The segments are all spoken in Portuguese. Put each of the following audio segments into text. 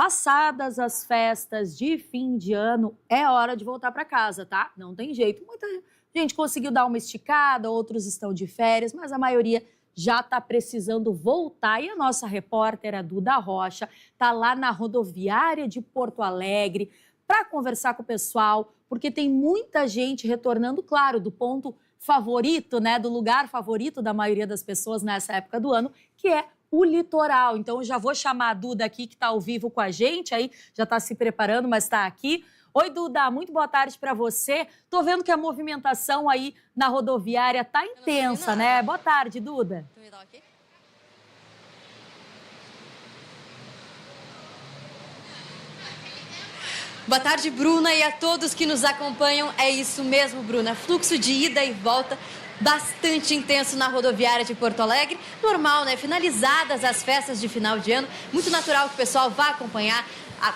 Passadas as festas de fim de ano, é hora de voltar para casa, tá? Não tem jeito. Muita gente conseguiu dar uma esticada, outros estão de férias, mas a maioria já está precisando voltar. E a nossa repórter, a Duda Rocha, está lá na rodoviária de Porto Alegre para conversar com o pessoal, porque tem muita gente retornando, claro, do ponto favorito, né, do lugar favorito da maioria das pessoas nessa época do ano, que é o litoral. Então, eu já vou chamar a Duda aqui, que está ao vivo com a gente, aí já está se preparando, mas está aqui. Oi, Duda, muito boa tarde para você. Tô vendo que a movimentação aí na rodoviária tá intensa, né? Boa tarde, Duda. Boa tarde, Bruna, e a todos que nos acompanham. É isso mesmo, Bruna. Fluxo de ida e volta bastante intenso na rodoviária de Porto Alegre. Normal, né? Finalizadas as festas de final de ano. Muito natural que o pessoal vá acompanhar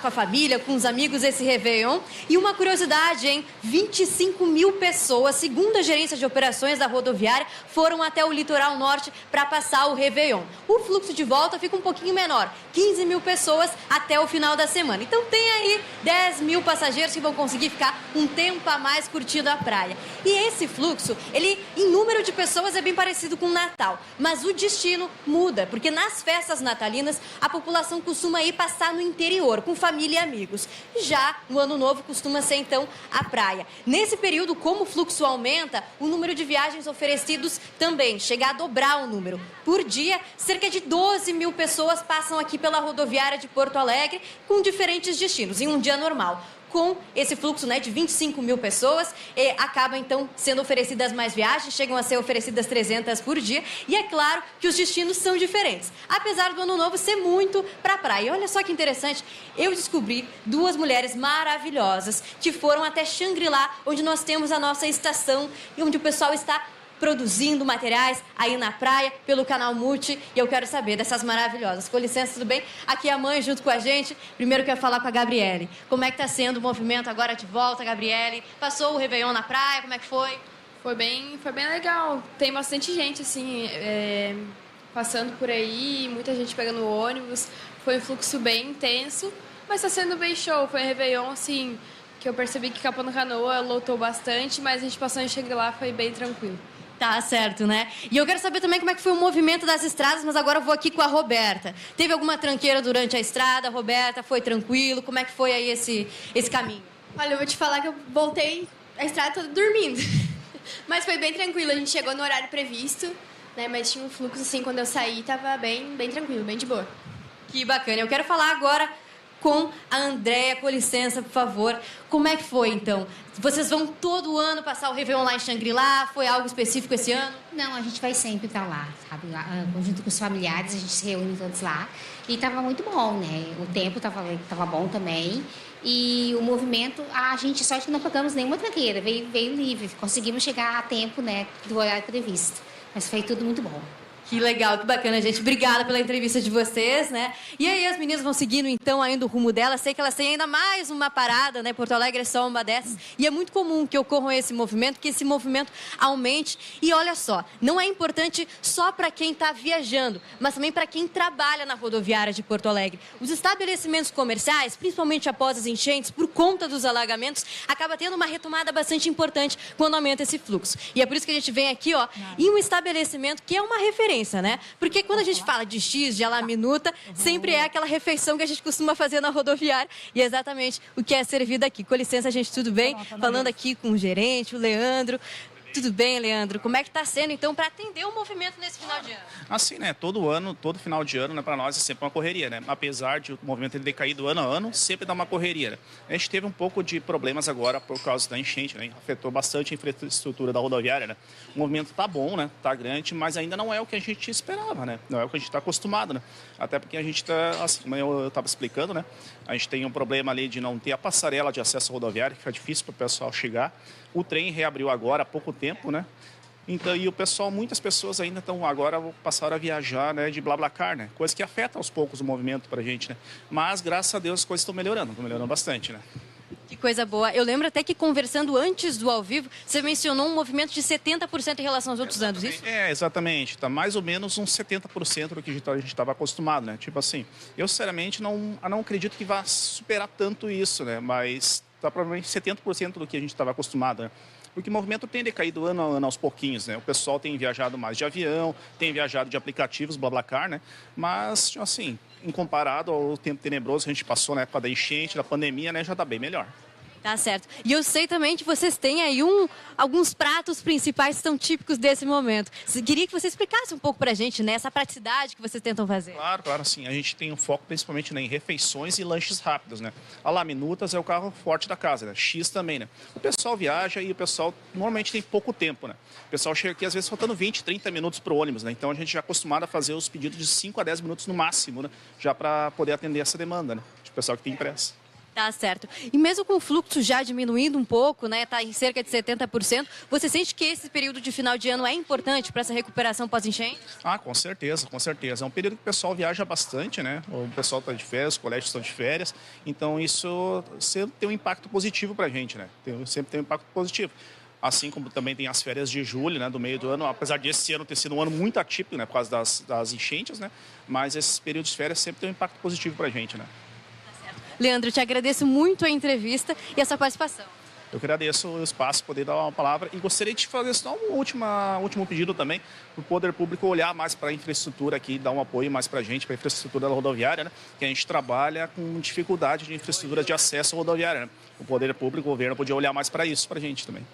com a família, com os amigos, esse Réveillon. E uma curiosidade, hein? 25 mil pessoas, segundo a gerência de operações da rodoviária, foram até o litoral norte para passar o Réveillon. O fluxo de volta fica um pouquinho menor, 15 mil pessoas até o final da semana. Então tem aí 10 mil passageiros que vão conseguir ficar um tempo a mais curtindo a praia. E esse fluxo, ele, em número de pessoas, é bem parecido com o Natal. Mas o destino muda, porque nas festas natalinas, a população costuma ir passar no interior, com família e amigos. Já no Ano Novo costuma ser, então, a praia. Nesse período, como o fluxo aumenta, o número de viagens oferecidos também chega a dobrar o número. Por dia, cerca de 12 mil pessoas passam aqui pela rodoviária de Porto Alegre com diferentes destinos, em um dia normal. Com esse fluxo, né, de 25 mil pessoas, acaba então sendo oferecidas mais viagens, chegam a ser oferecidas 300 por dia, e é claro que os destinos são diferentes, apesar do Ano Novo ser muito para a praia. E olha só que interessante, eu descobri duas mulheres maravilhosas que foram até Xangri-Lá, onde nós temos a nossa estação e onde o pessoal está produzindo materiais aí na praia, pelo canal Multi, e eu quero saber dessas maravilhosas. Com licença, tudo bem? Aqui é a mãe junto com a gente. Primeiro eu quero falar com a Gabriele. Como é que tá sendo o movimento agora de volta, Gabriele? Passou o Réveillon na praia, como é que foi? Foi bem legal. Tem bastante gente, assim, passando por aí, muita gente pegando ônibus. Foi um fluxo bem intenso, mas tá sendo bem show. Foi um Réveillon, assim, que eu percebi que Capão da Canoa lotou bastante, mas a gente passou em Xangri-Lá, foi bem tranquilo. Tá certo, né? E eu quero saber também como é que foi o movimento das estradas, mas agora eu vou aqui com a Roberta. Teve alguma tranqueira durante a estrada, Roberta? Foi tranquilo? Como é que foi aí esse caminho? Olha, eu vou te falar que eu voltei a estrada toda dormindo. Mas foi bem tranquilo, a gente chegou no horário previsto, né? Mas tinha um fluxo, assim, quando eu saí, tava bem tranquilo, bem de boa. Que bacana. Eu quero falar agora com a Andréia, com licença, por favor. Como é que foi, então? Vocês vão todo ano passar o Réveillon lá em Xangri-Lá? Foi algo específico esse ano? Não, a gente vai sempre para lá, sabe? Junto com os familiares, a gente se reúne todos lá. E tava muito bom, né? O tempo tava bom também. E o movimento, a gente só que não pagamos nenhuma tranqueira, veio livre. Conseguimos chegar a tempo, né, do horário previsto. Mas foi tudo muito bom. Que legal, que bacana, gente. Obrigada pela entrevista de vocês, né? E aí as meninas vão seguindo, então, ainda o rumo delas. Sei que elas têm ainda mais uma parada, né? Porto Alegre é só uma dessas. E é muito comum que ocorra esse movimento, que esse movimento aumente. E olha só, não é importante só para quem está viajando, mas também para quem trabalha na rodoviária de Porto Alegre. Os estabelecimentos comerciais, principalmente após as enchentes, por conta dos alagamentos, acaba tendo uma retomada bastante importante quando aumenta esse fluxo. E é por isso que a gente vem aqui, ó, em um estabelecimento que é uma referência, né? Porque quando a gente fala de X, de lá minuta, sempre é aquela refeição que a gente costuma fazer na rodoviária e é exatamente o que é servido aqui. Com licença, gente, tudo bem? Falando aqui com o gerente, o Leandro. Tudo bem, Leandro? Como é que está sendo, então, para atender o movimento nesse final de ano? Assim, né? Todo ano, todo final de ano, né, para nós é sempre uma correria, né? Apesar de o movimento ter decaído ano a ano, sempre dá uma correria, né? A gente teve um pouco de problemas agora por causa da enchente, né? Afetou bastante a infraestrutura da rodoviária, né? O movimento tá bom, né? Tá grande, mas ainda não é o que a gente esperava, né? Não é o que a gente está acostumado, né? Até porque a gente tá, assim, eu estava explicando, né? A gente tem um problema ali de não ter a passarela de acesso à rodoviária, que fica difícil para o pessoal chegar. O trem reabriu agora há pouco tempo, né? Então, e o pessoal, muitas pessoas ainda estão agora passaram a viajar, né, de BlaBlaCar, né? Coisa que afeta aos poucos o movimento para a gente, né? Mas, graças a Deus, as coisas estão melhorando bastante, né? Que coisa boa. Eu lembro até que conversando antes do ao vivo, você mencionou um movimento de 70% em relação aos outros anos, isso? Exatamente. Está mais ou menos uns 70% do que a gente estava acostumado, né? Tipo assim, eu sinceramente não acredito que vá superar tanto isso, né? Mas está provavelmente 70% do que a gente estava acostumado, né? Porque o movimento tem decaído ano a ano aos pouquinhos, né? O pessoal tem viajado mais de avião, tem viajado de aplicativos, BlaBlaCar, né? Mas, assim, em comparado ao tempo tenebroso que a gente passou na época da enchente, da pandemia, né? Já está bem melhor. Tá certo. E eu sei também que vocês têm aí alguns pratos principais que são típicos desse momento. Queria que você explicasse um pouco pra gente, né? Essa praticidade que vocês tentam fazer. Claro, sim. A gente tem um foco principalmente, né, em refeições e lanches rápidos, né? A La Minutas é o carro forte da casa, né? X também, né? O pessoal viaja e o pessoal normalmente tem pouco tempo, né? O pessoal chega aqui às vezes faltando 20, 30 minutos pro ônibus, né? Então a gente já é acostumado a fazer os pedidos de 5 a 10 minutos no máximo, né? Já para poder atender essa demanda, né? De pessoal que tem pressa. Tá certo. E mesmo com o fluxo já diminuindo um pouco, né, tá em cerca de 70%, você sente que esse período de final de ano é importante para essa recuperação pós-enchente? Ah, com certeza, com certeza. É um período que o pessoal viaja bastante, né? O pessoal está de férias, os colégios estão de férias, então isso sempre tem um impacto positivo para a gente, né? Sempre tem um impacto positivo. Assim como também tem as férias de julho, né, do meio do ano, apesar de esse ano ter sido um ano muito atípico, né, por causa das enchentes, né? Mas esses períodos de férias sempre tem um impacto positivo para a gente, né? Leandro, eu te agradeço muito a entrevista e a sua participação. Eu que agradeço o espaço, poder dar uma palavra e gostaria de fazer só um último pedido também para o poder público olhar mais para a infraestrutura aqui, dar um apoio mais para a gente, para a infraestrutura da rodoviária, né? Que a gente trabalha com dificuldade de infraestrutura de acesso à rodoviária, né? O poder público, o governo, podia olhar mais para isso, para a gente também.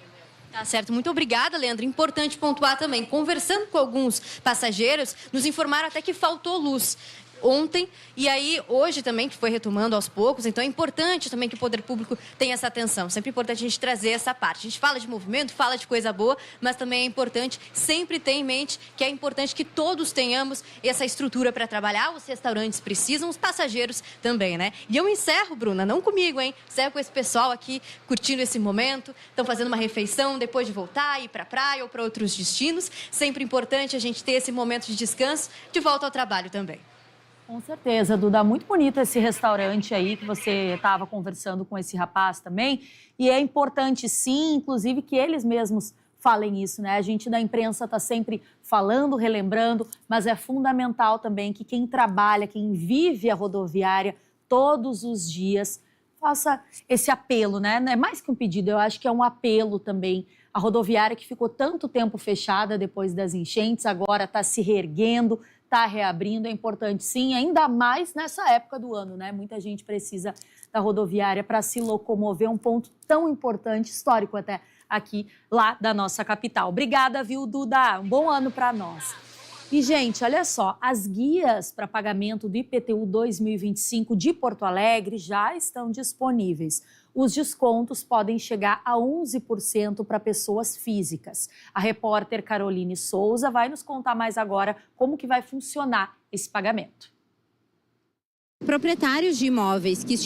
Tá certo. Muito obrigada, Leandro. Importante pontuar também. Conversando com alguns passageiros, nos informaram até que faltou luz ontem e aí hoje também, que foi retomando aos poucos, então é importante também que o poder público tenha essa atenção, sempre é importante a gente trazer essa parte. A gente fala de movimento, fala de coisa boa, mas também é importante sempre ter em mente que é importante que todos tenhamos essa estrutura para trabalhar, os restaurantes precisam, os passageiros também, né? E eu encerro, Bruna, não comigo, hein? Encerro com esse pessoal aqui curtindo esse momento, estão fazendo uma refeição depois de voltar, ir para a praia ou para outros destinos, sempre importante a gente ter esse momento de descanso, de volta ao trabalho também. Com certeza, Duda. Muito bonito esse restaurante aí que você estava conversando com esse rapaz também. E é importante, sim, inclusive, que eles mesmos falem isso, né? A gente da imprensa está sempre falando, relembrando, mas é fundamental também que quem trabalha, quem vive a rodoviária todos os dias, faça esse apelo, né? Não é mais que um pedido, eu acho que é um apelo também. A rodoviária que ficou tanto tempo fechada depois das enchentes, agora está se reerguendo, está reabrindo, é importante sim, ainda mais nessa época do ano, né? Muita gente precisa da rodoviária para se locomover, um ponto tão importante, histórico até, aqui, lá da nossa capital. Obrigada, viu, Duda? Um bom ano para nós. E, gente, olha só, as guias para pagamento do IPTU 2025 de Porto Alegre já estão disponíveis. Os descontos podem chegar a 11% para pessoas físicas. A repórter Caroline Souza vai nos contar mais agora como que vai funcionar esse pagamento. Proprietários de imóveis que